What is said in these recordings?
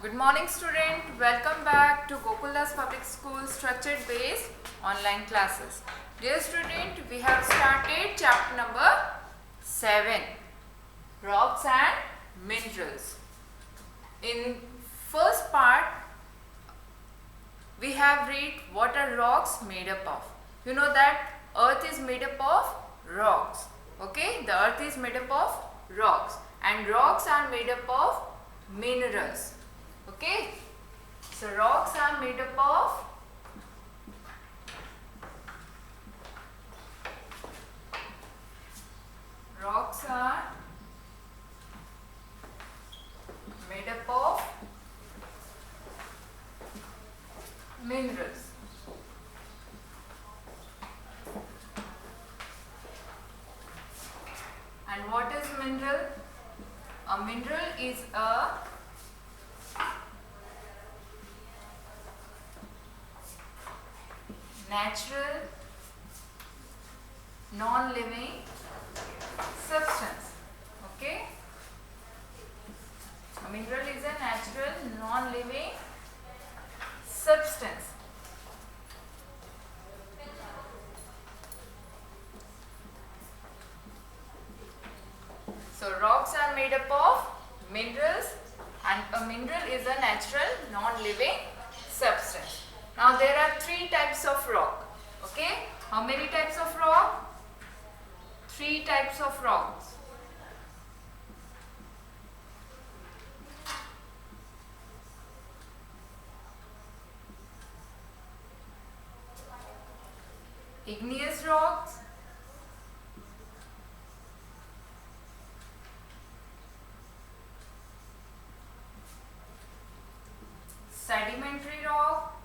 Good morning student, welcome back to Gokuldas Public School structured based online classes. Dear student, we have started chapter number 7, rocks and minerals. In first part, we have read what are rocks made up of. You know that earth is made up of rocks. Okay, the earth is made up of rocks and rocks are made up of minerals. Okay, so rocks are made up of minerals. And what is mineral? A mineral is a natural non-living substance. Okay, a mineral is a natural non-living substance. So rocks are made up of minerals and a mineral is a natural non-living substance. Now there are three types of rock. Okay, how many types of rock? Three types of rocks. Igneous rocks, sedimentary rock,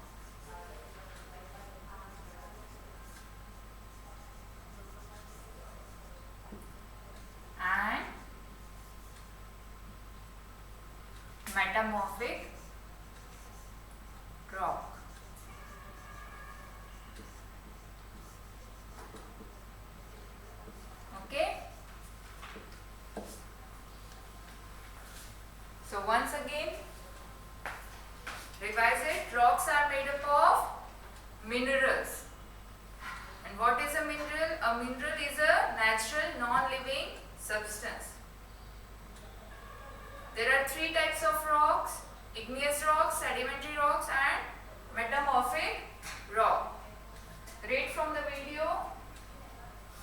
and metamorphic rock. Okay. So once again, revise it. Rocks are made up of minerals. And what is a mineral? A mineral is a natural non-living substance. There are three types of rocks: igneous rocks, sedimentary rocks and metamorphic rock. Read from the video.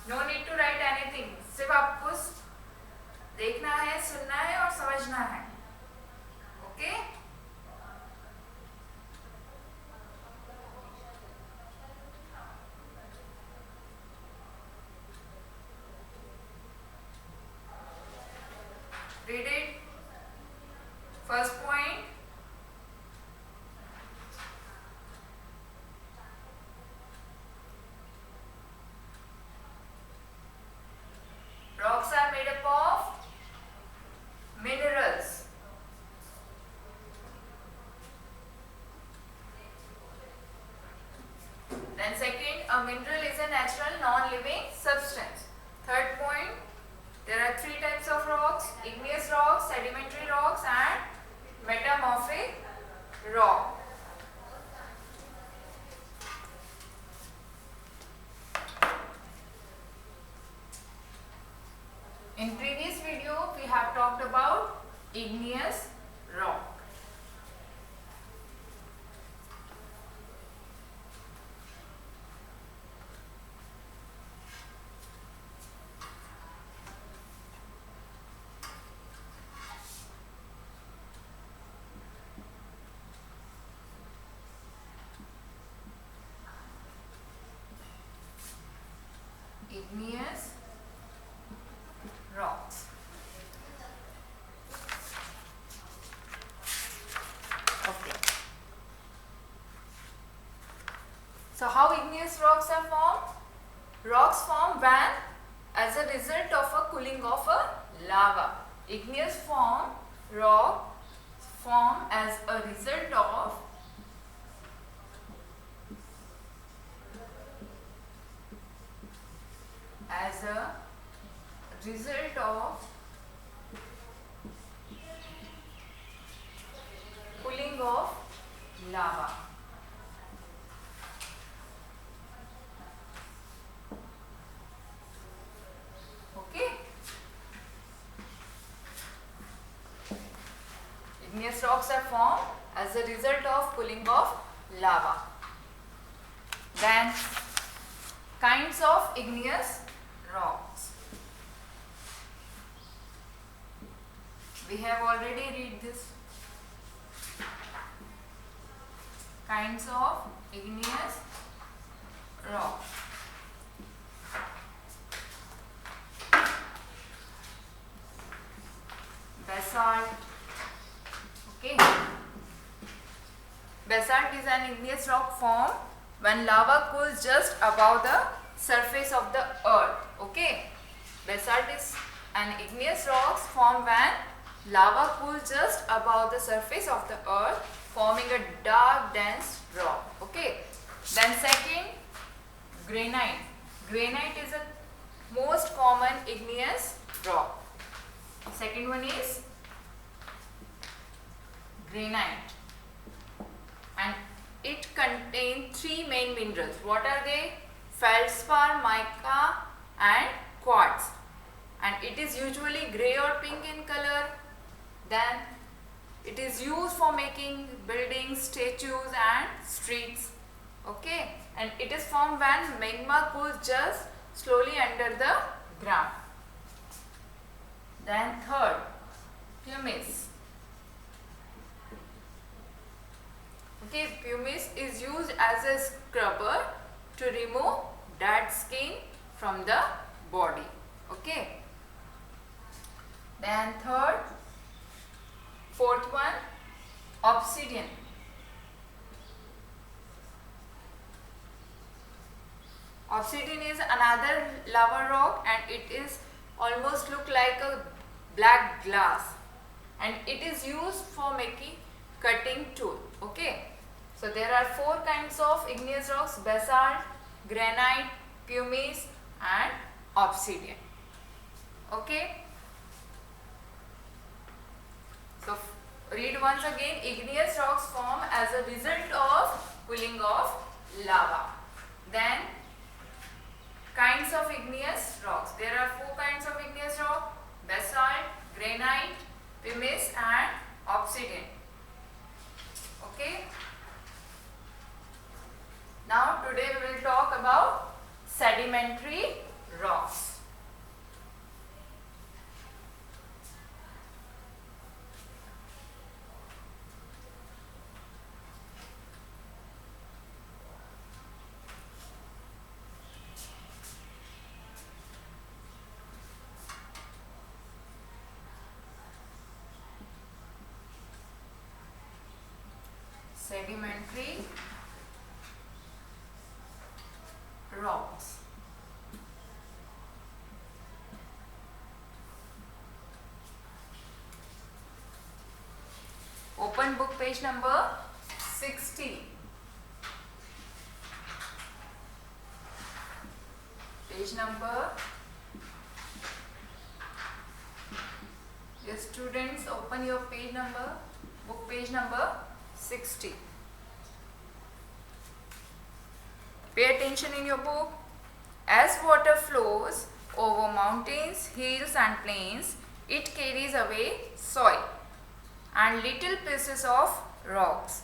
No need to write anything. सिर्फ आपको देखना है, सुनना है और समझना है. Okay? Read it. First point. Rocks are made up of minerals. Then second, a mineral is a natural non-living substance. Third point, there are three types of rocks: igneous rocks, sedimentary rocks and metamorphic rock. In previous video, we have talked about igneous rock. Igneous rocks. Okay. So how igneous rocks are formed? Rocks form when as a result of a cooling of a lava. Igneous rock form as a result of lava. Okay. Igneous rocks are formed as a result of cooling of lava. Then kinds of igneous rocks. We have already read this. Kinds of igneous rocks. Basalt. Okay. Basalt is an igneous rock formed when lava cools just above the surface of the earth. Okay. Basalt is an igneous rock formed when lava cools just above the surface of the earth, forming a dark dense rock. Okay. Then second, granite. Granite is the most common igneous rock. Second one is granite, and it contains three main minerals. What are they? Feldspar, mica and quartz, and it is usually grey or pink in color. Then it is used for making buildings, statues and streets. Okay, and it is formed when magma cools just slowly under the ground. Then third, pumice. Okay, pumice is used as a scrubber to remove dead skin from the body. Okay. Then fourth one, obsidian. Obsidian is another lava rock, and it is almost look like a black glass, and it is used for making cutting tool. Okay, so there are four kinds of igneous rocks: basalt, granite, pumice and obsidian. Okay, so read once again. Igneous rocks form as a result of cooling of lava. Then kinds of igneous rocks. There are four kinds of igneous rock: basalt, granite, pumice and obsidian. Okay. Now today we will talk about sedimentary rocks. Sedimentary rocks. Open book page number 60. Page number. Your students, open your page number, book page number 60. Pay attention in your book. As water flows over mountains, hills and plains, it carries away soil and little pieces of rocks.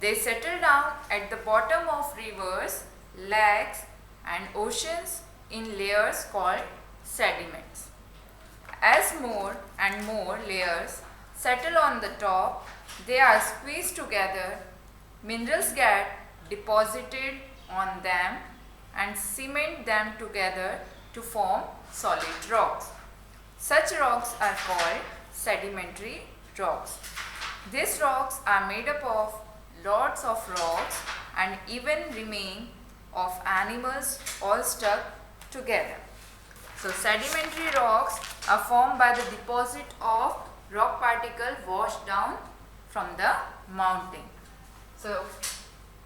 They settle down at the bottom of rivers, lakes and oceans in layers called sediments. As more and more layers settle on the top, they are squeezed together, minerals get deposited on them and cement them together to form solid rocks. Such rocks are called sedimentary rocks. These rocks are made up of lots of rocks and even remain of animals all stuck together. So sedimentary rocks are formed by the deposit of rock particle washed down from the mountain. So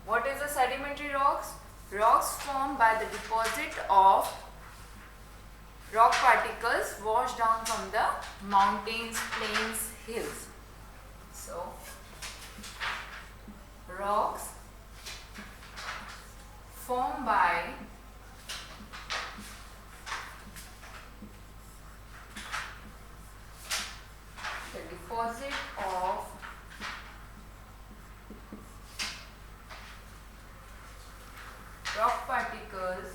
what is the sedimentary rocks? Rocks formed by the deposit of rock particles washed down from the mountains, plains, hills. So rock rock particles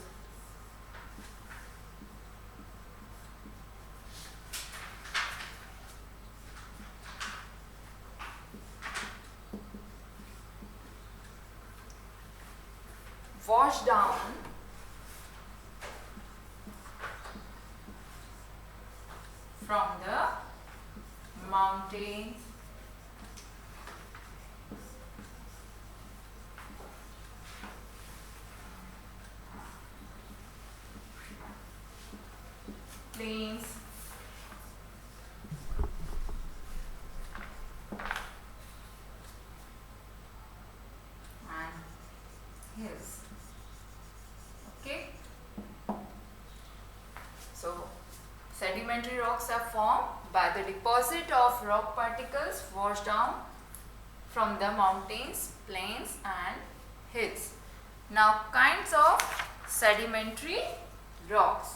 wash down from the mountains plains and hills. Okay, so sedimentary rocks are formed by the deposit of rock particles washed down from the mountains, plains and hills. Now kinds of sedimentary rocks.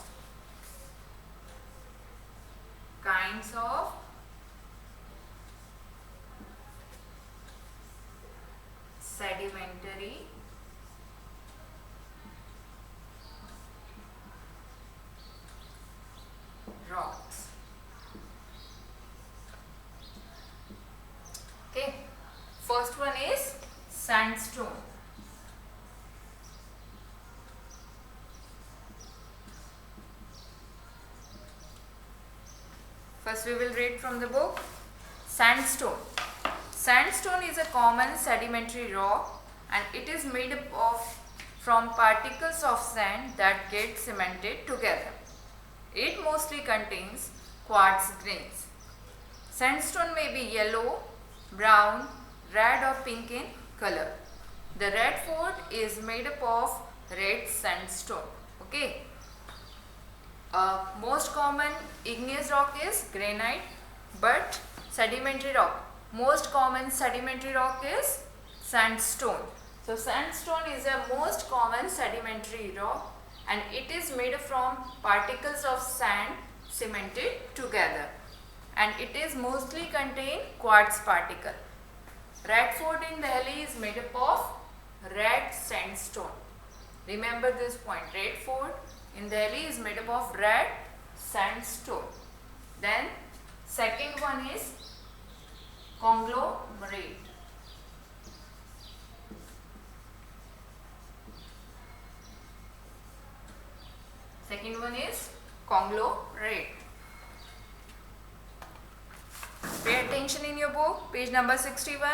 Kinds of sedimentary rocks. Okay, first one is sandstone. First we will read from the book. Sandstone. Sandstone is a common sedimentary rock and it is made up of from particles of sand that get cemented together. It mostly contains quartz grains. Sandstone may be yellow, brown, red or pink in color. The red fort is made up of red sandstone. Okay. Most common igneous rock is granite, but sedimentary rock. Most common sedimentary rock is sandstone. So sandstone is a most common sedimentary rock and it is made from particles of sand cemented together and it is mostly contain quartz particle. Red Fort in Delhi is made up of red sandstone. Remember this point, Red Fort in Delhi is made up of red sandstone. Then second one is conglomerate. Second one is conglomerate. Pay attention in your book, page number 61.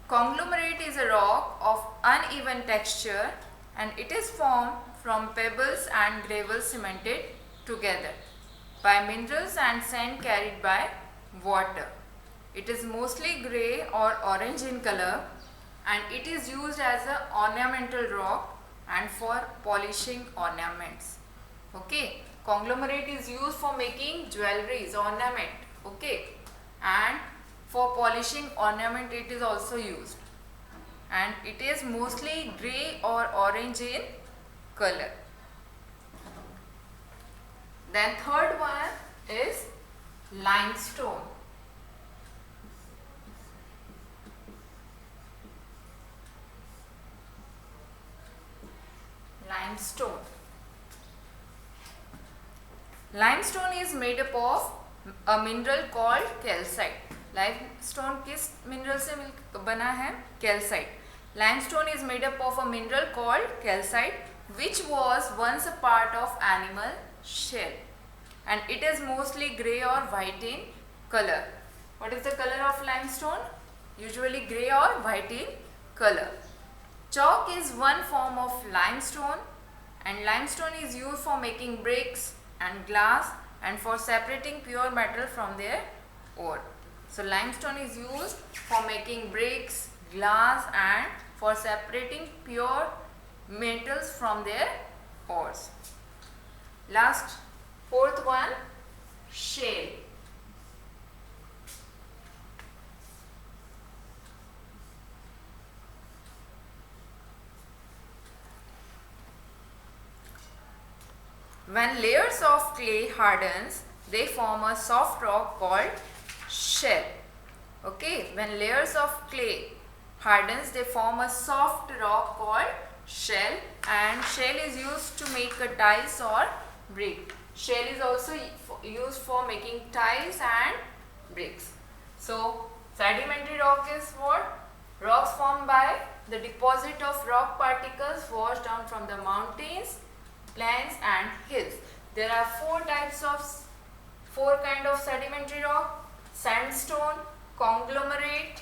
Conglomerate is a rock of uneven texture and it is formed from pebbles and gravel cemented together by minerals and sand carried by water. It is mostly grey or orange in color and it is used as an ornamental rock and for polishing ornaments. Okay, conglomerate is used for making jewelries, ornament. Okay, and for polishing ornament it is also used and it is mostly grey or orange in color. Then third one is limestone. Limestone. Limestone is made up of a mineral called calcite. Limestone किस mineral से बना है? Calcite. Limestone is made up of a mineral called calcite, which was once a part of animal shell, and it is mostly grey or white in color. What is the color of limestone? Usually grey or white in color. Chalk is one form of limestone, and limestone is used for making bricks and glass and for separating pure metal from their ore. So limestone is used for making bricks, glass and for separating pure metals from their ores. Last, fourth one, shale. When layers of clay hardens, they form a soft rock called shale. Okay, when layers of clay hardens, they form a soft rock called shell, and shell is used to make a tiles or brick. Shell is also used for making tiles and bricks. So sedimentary rock is what? Rocks formed by the deposit of rock particles washed down from the mountains, plains and hills. There are four kind of sedimentary rock: sandstone, conglomerate,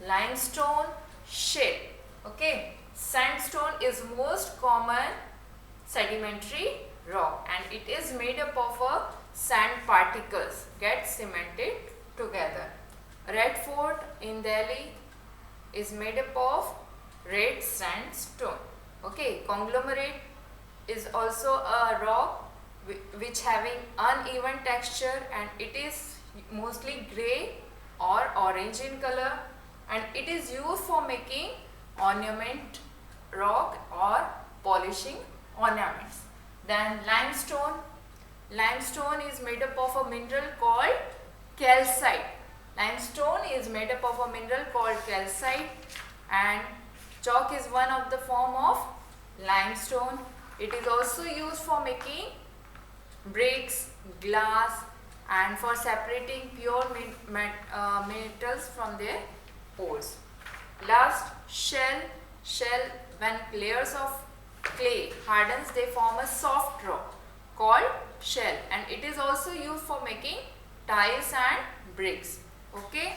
limestone, shale. Okay, sandstone is most common sedimentary rock and it is made up of sand particles get cemented together. Red Fort in Delhi is made up of red sandstone. Okay, conglomerate is also a rock which having uneven texture and it is mostly grey or orange in color, and it is used for making ornament rock or polishing ornaments. Then limestone. Limestone is made up of a mineral called calcite. Limestone is made up of a mineral called calcite, and chalk is one of the form of limestone. It is also used for making bricks, glass and for separating pure metals from their ores. Last, shell. Shell, when layers of clay hardens, they form a soft rock called shell, and it is also used for making tiles and bricks. Okay,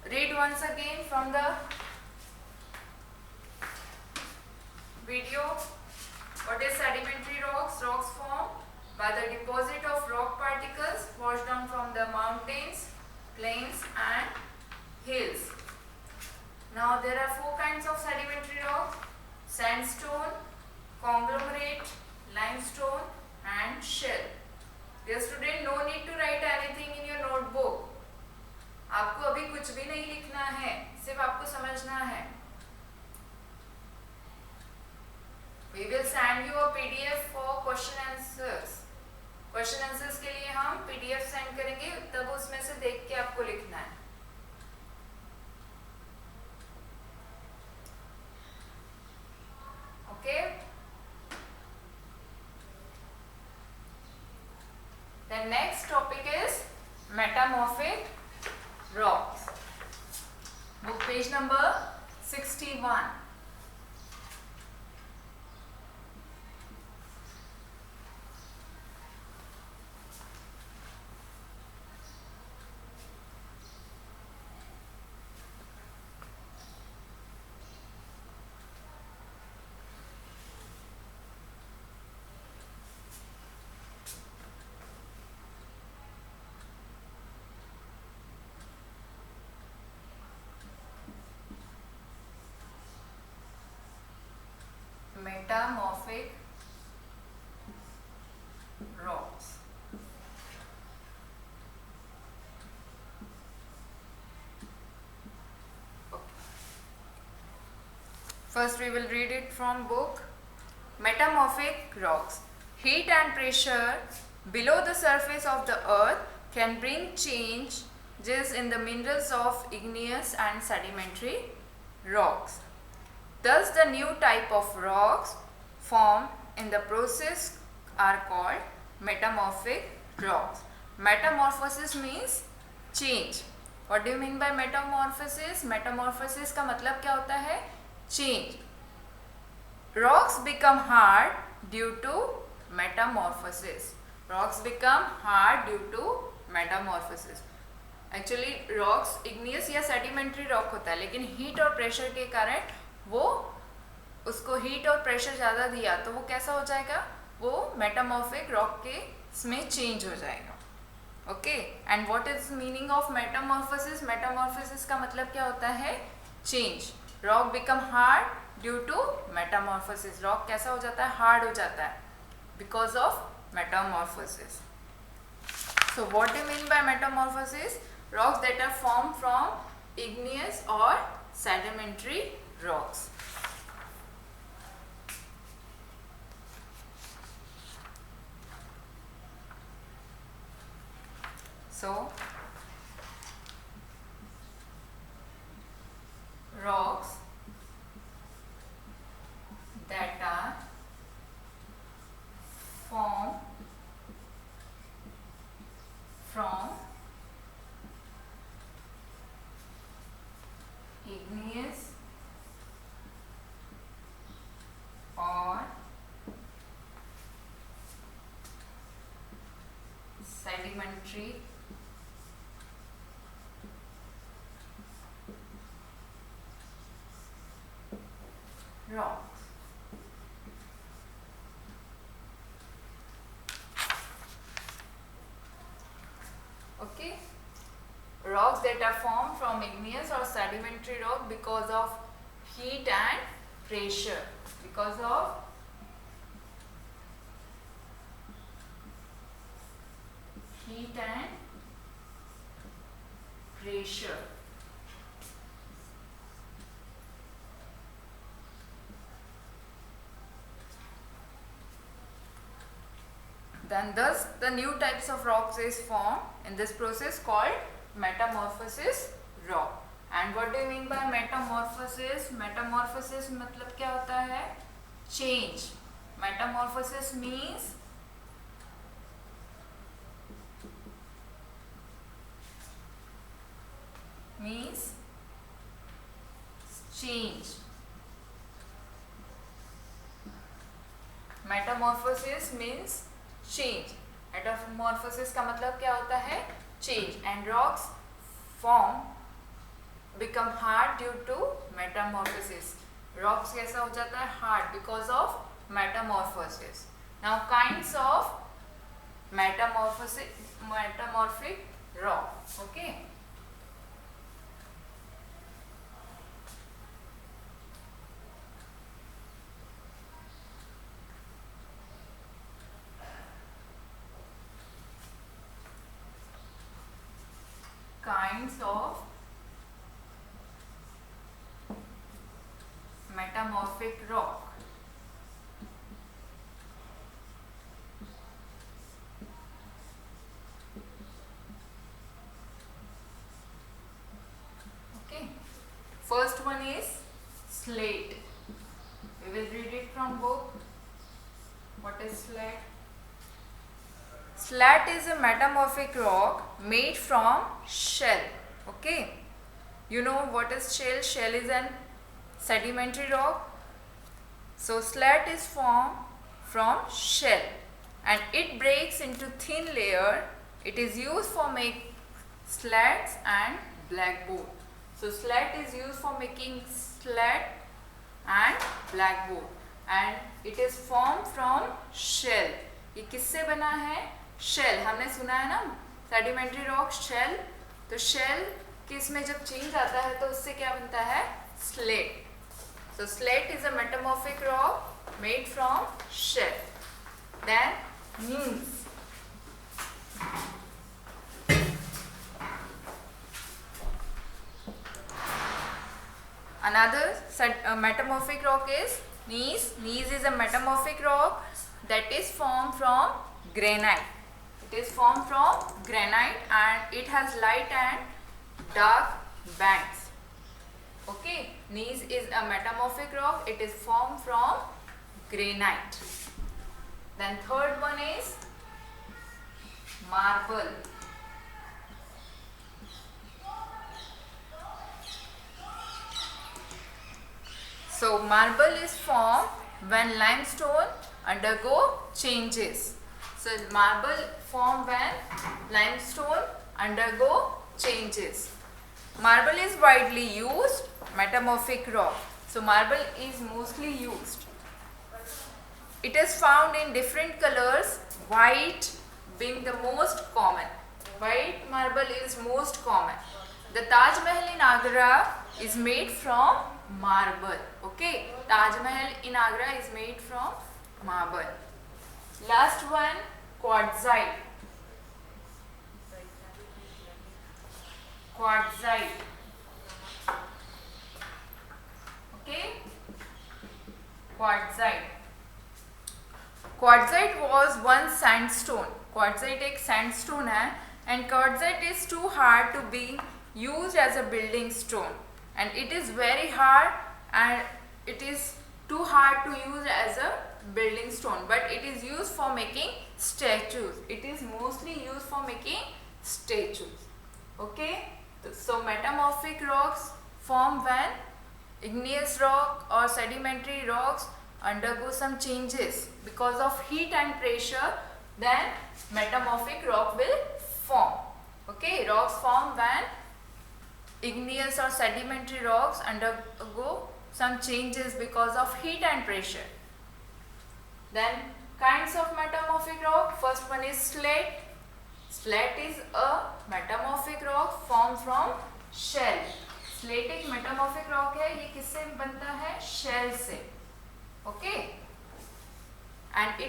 read once again from the video. What is sedimentary rocks? Rocks formed by the deposit of rock particles washed down from the mountains, plains and hills. Now there are four kinds of sedimentary rocks: sandstone, conglomerate, limestone and shell. Dear student, no need to write anything in your notebook. आपको अभी कुछ भी नहीं लिखना है, सिर्फ आपको समझना है. We will send you a PDF for question answers. Question answers के लिए हम PDF सेंड करेंगे, तब उसमें से देख के आपको लिखना है. Okay. The next topic is metamorphic rocks. Book page number 61. Metamorphic rocks. Okay. First we will read it from book. Metamorphic rocks. Heat and pressure below the surface of the earth can bring changes in the minerals of igneous and sedimentary rocks. Thus, the new type of rocks formed in the process are called metamorphic rocks. Metamorphosis means change. What do you mean by metamorphosis? Metamorphosis का मतलब क्या होता है? Change. Rocks become hard due to metamorphosis. Rocks become hard due to metamorphosis. Actually, rocks igneous या sedimentary rock होता है, लेकिन heat और pressure के कारण वो उसको हीट और प्रेशर ज़्यादा दिया तो वो कैसा हो जाएगा? वो मेटामॉर्फिक रॉक के इसमें चेंज हो जाएगा. Okay, and what is meaning of metamorphosis? Metamorphosis का मतलब क्या होता है? Change. Rock become hard due to metamorphosis. Rock कैसा हो जाता है? हार्ड हो जाता है because of metamorphosis. So what do mean by metamorphosis? Rocks that are form from igneous or sedimentary rocks. So, rocks sedimentary rocks. Okay, rocks that are formed from igneous or sedimentary rock because of heat and pressure. Because of heat and pressure. Then thus the new types of rocks is formed in this process called metamorphosis rock. And what do you mean by metamorphosis? Metamorphosis मतलब क्या होता है? Change. Metamorphosis means change. Metamorphosis means change. Metamorphosis का मतलब क्या होता है? Change. And rocks form become hard due to metamorphosis. Rocks कैसा हो जाता है? Hard because of metamorphosis. Now kinds of metamorphic rock. Okay. Kinds of metamorphic rock. Okay, first one is slate. We will read it from book. What is slate? Slate is a metamorphic rock made from shell. Okay, you know what is shell? Shell is an sedimentary rock. So slate is formed from shell and it breaks into thin layer. It is used for making slats and blackboard. So slate is used for making slat and blackboard and it is formed from shell. ये किससे बना है? Shell. हमने सुना है ना sedimentary rock shell. तो shell किस में जब चेंज आता है तो उससे क्या बनता है? Slate. So slate is a metamorphic rock made from shell. Then gneiss. Another metamorphic rock is gneiss. Gneiss is a metamorphic rock that is formed from granite. It is formed from granite and it has light and dark bands. Okay, gneiss is a metamorphic rock. It is formed from granite. Then third one is marble. So marble is formed when limestone undergo changes. So marble formed when limestone undergo changes. Marble is widely used metamorphic rock. So marble is mostly used. It is found in different colors, white being the most common. White marble is most common. The Taj Mahal in Agra is made from marble. Okay, Taj Mahal in Agra is made from marble. Last one, quartzite. Quartzite. Okay, quartzite. Quartzite was one sandstone. Quartzite एक sandstone है and quartzite is too hard to be used as a building stone and it is very hard and it is too hard to use as a building stone, but it is used for making statues. It is mostly used for making statues. Okay, so metamorphic rocks form when igneous rock or sedimentary rocks undergo some changes because of heat and pressure. then metamorphic rock will form. Okay, rocks form when igneous or sedimentary rocks undergo some changes because of heat and pressure. Then kinds of metamorphic rock. First one is slate. Slate is a metamorphic rock formed from shell. Slate एक metamorphic rock है, ये किससे बनता है? Shell से. Okay, and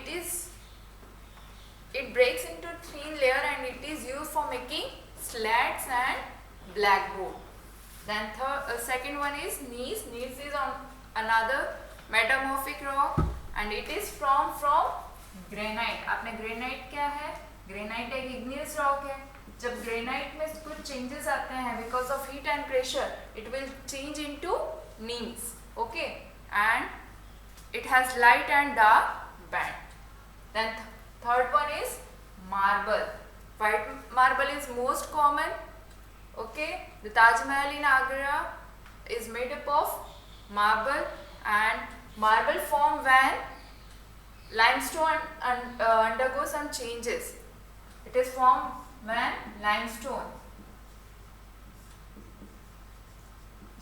it breaks into thin layer and it is used for making slats and blackboard. Then second one is gneiss. Gneiss is another metamorphic rock and it is from granite. आपने granite क्या है? Granite एक igneous rock है. जब granite में कुछ changes आते हैं because of heat and pressure, it will change into gneiss. Okay, and it has light and dark band. Then third one is marble. White marble is most common. Okay, the Taj Mahal in Agra is made up of marble, and marble form when limestone undergo some changes. It is formed when limestone,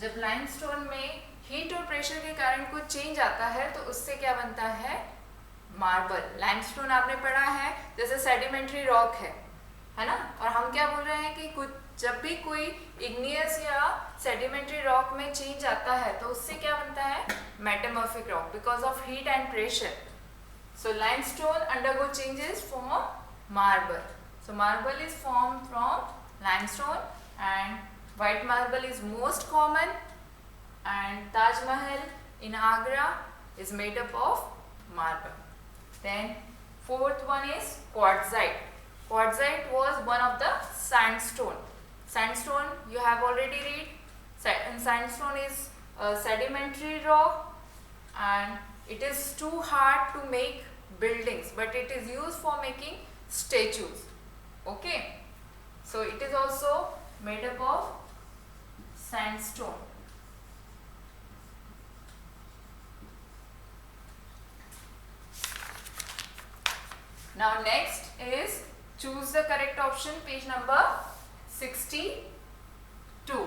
जब limestone में heat और pressure के कारण कुछ change आता है तो उससे क्या बनता है? मार्बल. लाइमस्टोन आपने पढ़ा है जैसे सेडिमेंट्री रॉक है ना. और हम क्या बोल रहे हैं कि कुछ जब भी कोई इग्नियस या सेडिमेंट्री रॉक में चेंज आता है तो उससे क्या बनता है? Metamorphic rock, because of heat and pressure. So limestone undergo changes form marble. So marble is formed from limestone and white marble is most common, and Taj Mahal in Agra is made up of marble. Then fourth one is quartzite. Quartzite was one of the sandstone. Sandstone you have already read. Sandstone is a sedimentary rock and it is too hard to make buildings, but it is used for making statues. Okay, so it is also made up of sandstone. Now next is choose the correct option, page number 62.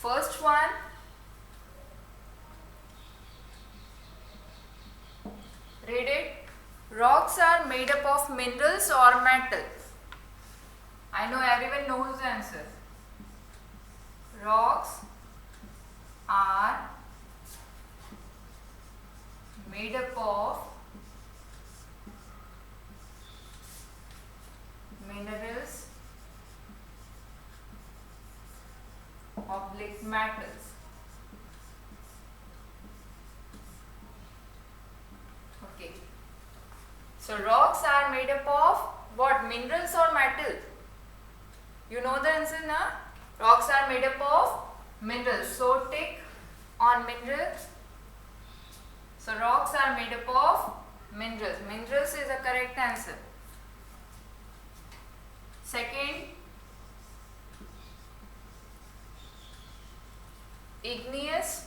First one, read it. Rocks are made up of minerals or metals. I know everyone knows the answer. Rocks are made up of minerals oblique metals. Okay, so rocks are made up of what? Minerals or metal? You know the answer, na? Rocks are made up of minerals, so tick on minerals. So rocks are made up of minerals. Minerals is the correct answer. Second, igneous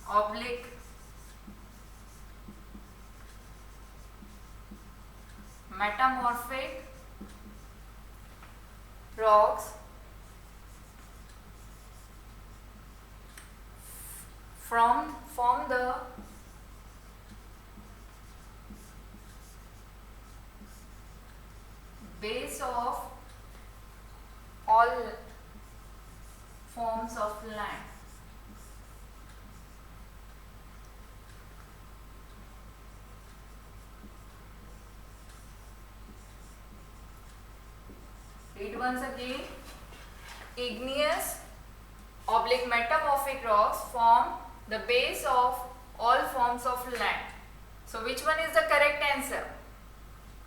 oblique metamorphic rocks from the base of all forms of land. Read once again. Igneous oblique metamorphic rocks form the base of all forms of land. So which one is the correct answer?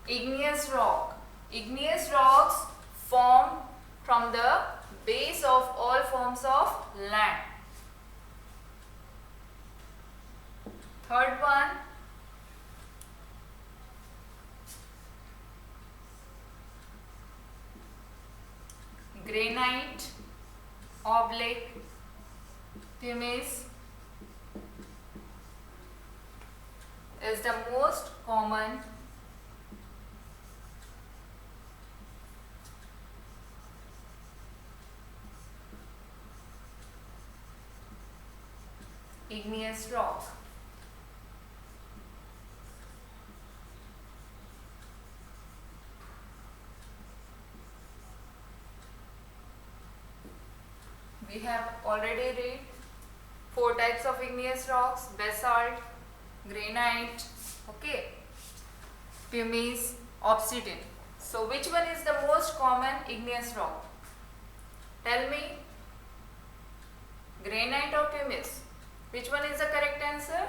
Igneous rock. Igneous rocks form from the base of all forms of land. Third one, granite, oblique, pumice is the most common igneous rock. We have already read 4 types of igneous rocks: basalt, granite, okay, pumice, obsidian. So which one is the most common igneous rock? Tell me, granite or pumice? Which one is the correct answer?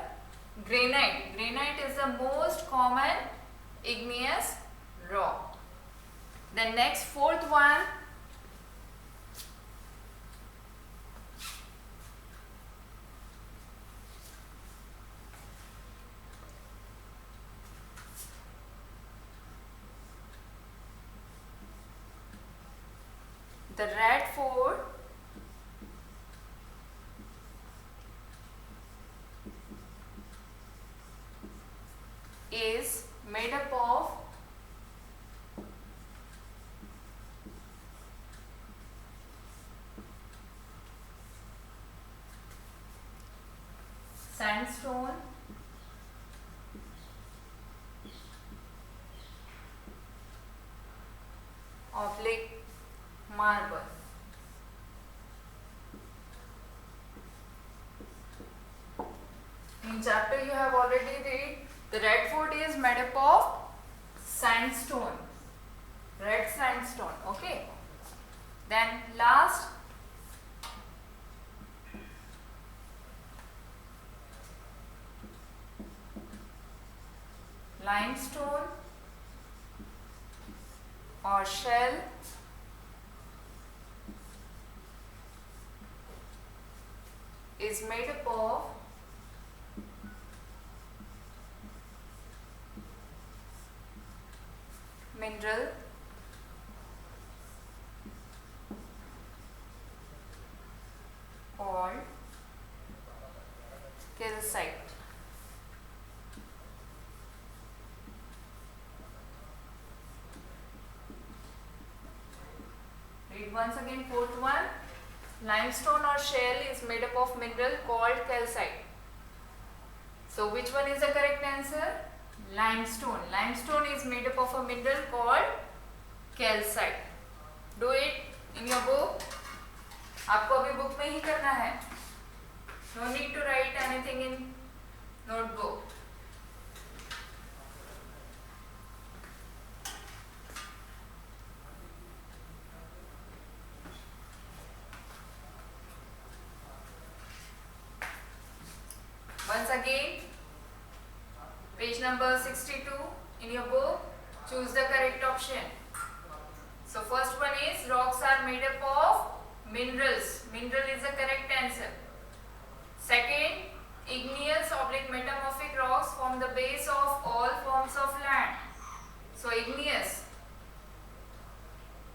Granite. Granite is the most common igneous rock. Then next, fourth one, the Radford is made up of sandstone, oblique marble. In chapter you have already read the Radford is made up of sandstone, red sandstone, okay. Then last, limestone or shell is made up of mineral called calcite. Read once again, fourth one. Limestone or shell is made up of mineral called calcite. So which one is the correct answer? Limestone. Limestone is made up of a mineral called calcite. Do it in your book. आपको अभी book में ही करना है. No need to write anything in notebook. Once again, page number 62 in your book, choose the correct option. So first one is rocks are made up of minerals. Mineral is the correct answer. Second, igneous oblique metamorphic rocks form the base of all forms of land. So igneous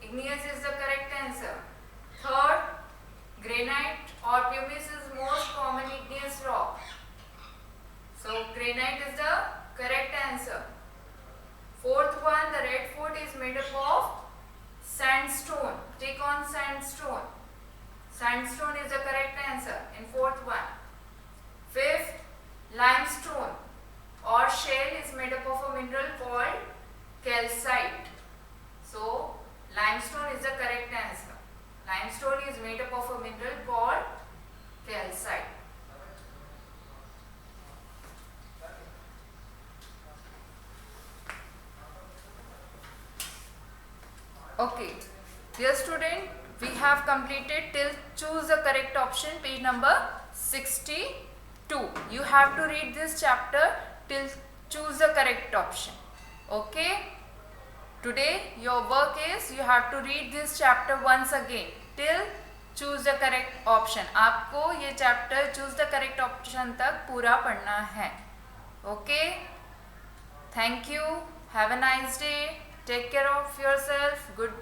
is the correct answer. Third, granite or pumice is most common igneous rock. So granite is the correct answer. Fourth one, the Radford is made up of sandstone. Take on sandstone. Sandstone is the correct answer in fourth one. Fifth, limestone or shell is made up of a mineral called calcite. So limestone is the correct answer. Limestone is made up of a mineral called calcite. Okay, dear student, We have completed till choose the correct option, page number 62. You have to read this chapter till choose the correct option. Okay? Today your work is you have to read this chapter once again till choose the correct option. आपको ये chapter choose the correct option तक पूरा पढ़ना है. Okay? Thank you. Have a nice day. Take care of yourself. Goodbye.